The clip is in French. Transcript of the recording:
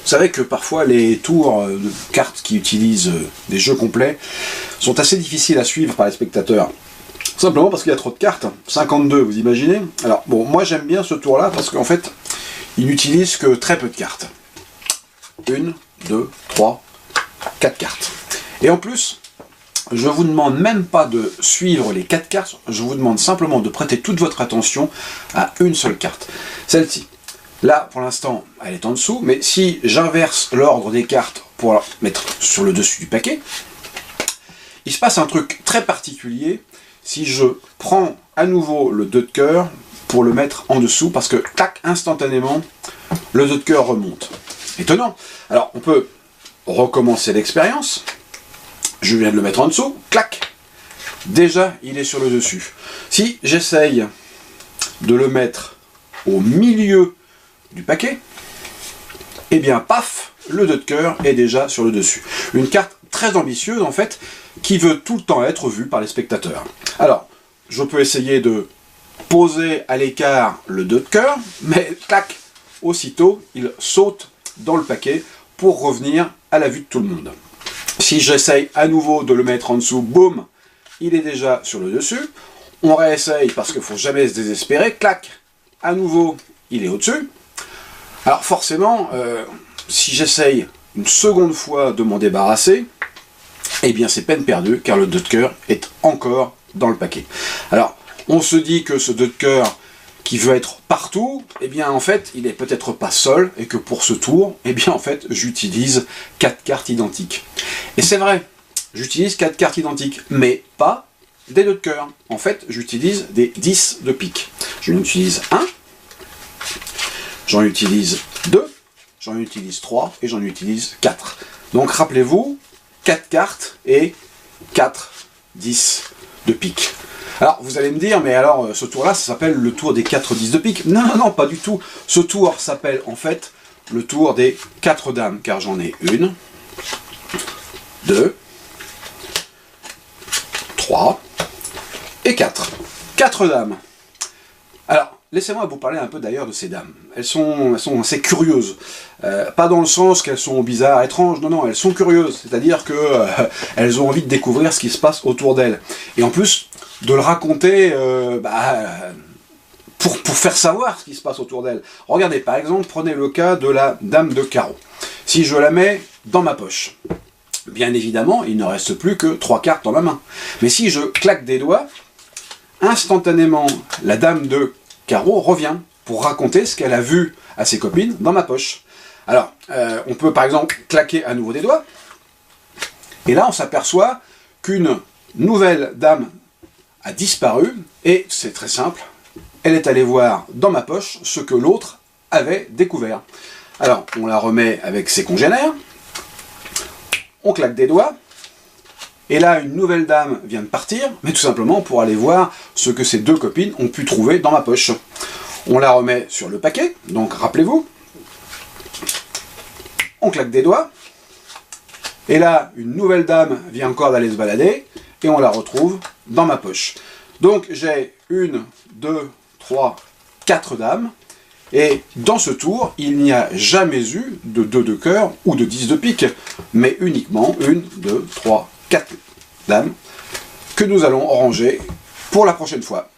Vous savez que parfois les tours de cartes qui utilisent des jeux complets sont assez difficiles à suivre par les spectateurs. Simplement parce qu'il y a trop de cartes. 52, vous imaginez? Alors bon, moi j'aime bien ce tour-là parce qu'en fait, il n'utilise que très peu de cartes. 1, 2, 3, 4 cartes. Et en plus, je vous demande même pas de suivre les 4 cartes, je vous demande simplement de prêter toute votre attention à une seule carte. Celle-ci. Là, pour l'instant, elle est en dessous, mais si j'inverse l'ordre des cartes pour la mettre sur le dessus du paquet, il se passe un truc très particulier si je prends à nouveau le 2 de cœur pour le mettre en dessous, parce que, tac, instantanément, le 2 de cœur remonte. Étonnant. Alors, on peut recommencer l'expérience. Je viens de le mettre en dessous, clac. Déjà, il est sur le dessus. Si j'essaye de le mettre au milieu du paquet, et bien paf, le 2 de cœur est déjà sur le dessus. Une carte très ambitieuse en fait, qui veut tout le temps être vue par les spectateurs. Alors, je peux essayer de poser à l'écart le 2 de cœur, mais clac, aussitôt, il saute dans le paquet pour revenir à la vue de tout le monde. Si j'essaye à nouveau de le mettre en dessous, boum, il est déjà sur le dessus. On réessaye parce qu'il ne faut jamais se désespérer, clac, à nouveau, il est au-dessus. Alors forcément, si j'essaye une seconde fois de m'en débarrasser, eh bien c'est peine perdue, car le 2 de cœur est encore dans le paquet. Alors, on se dit que ce 2 de cœur qui veut être partout, eh bien en fait, il n'est peut-être pas seul, et que pour ce tour, eh bien en fait, j'utilise 4 cartes identiques. Et c'est vrai, j'utilise 4 cartes identiques, mais pas des 2 de cœur. En fait, j'utilise des 10 de pique. Je utilise 1, j'en utilise 2, j'en utilise 3 et j'en utilise 4. Donc rappelez-vous, 4 cartes et 4, 10 de pique. Alors vous allez me dire, mais alors ce tour-là, ça s'appelle le tour des 4 10 de pique. Non, non, non, pas du tout. Ce tour s'appelle en fait le tour des 4 dames, car j'en ai 1, 2, 3 et 4. 4 dames. Alors, laissez-moi vous parler un peu d'ailleurs de ces dames. Elles sont assez curieuses. Pas dans le sens qu'elles sont bizarres, étranges, non, non, elles sont curieuses. C'est-à-dire que elles ont envie de découvrir ce qui se passe autour d'elles. Et en plus, de le raconter pour faire savoir ce qui se passe autour d'elles. Regardez, par exemple, prenez le cas de la dame de carreau. Si je la mets dans ma poche, bien évidemment, il ne reste plus que 3 cartes dans ma main. Mais si je claque des doigts, instantanément, la dame de carreau revient pour raconter ce qu'elle a vu à ses copines dans ma poche. Alors, on peut par exemple claquer à nouveau des doigts, et là on s'aperçoit qu'une nouvelle dame a disparu, et c'est très simple, elle est allée voir dans ma poche ce que l'autre avait découvert. Alors, on la remet avec ses congénères, on claque des doigts, et là, une nouvelle dame vient de partir, mais tout simplement pour aller voir ce que ses 2 copines ont pu trouver dans ma poche. On la remet sur le paquet, donc rappelez-vous, on claque des doigts, et là, une nouvelle dame vient encore d'aller se balader, et on la retrouve dans ma poche. Donc j'ai 1, 2, 3, 4 dames, et dans ce tour, il n'y a jamais eu de 2 de cœur ou de 10 de pique, mais uniquement 1, 2, 3, 4 dames que nous allons ranger pour la prochaine fois.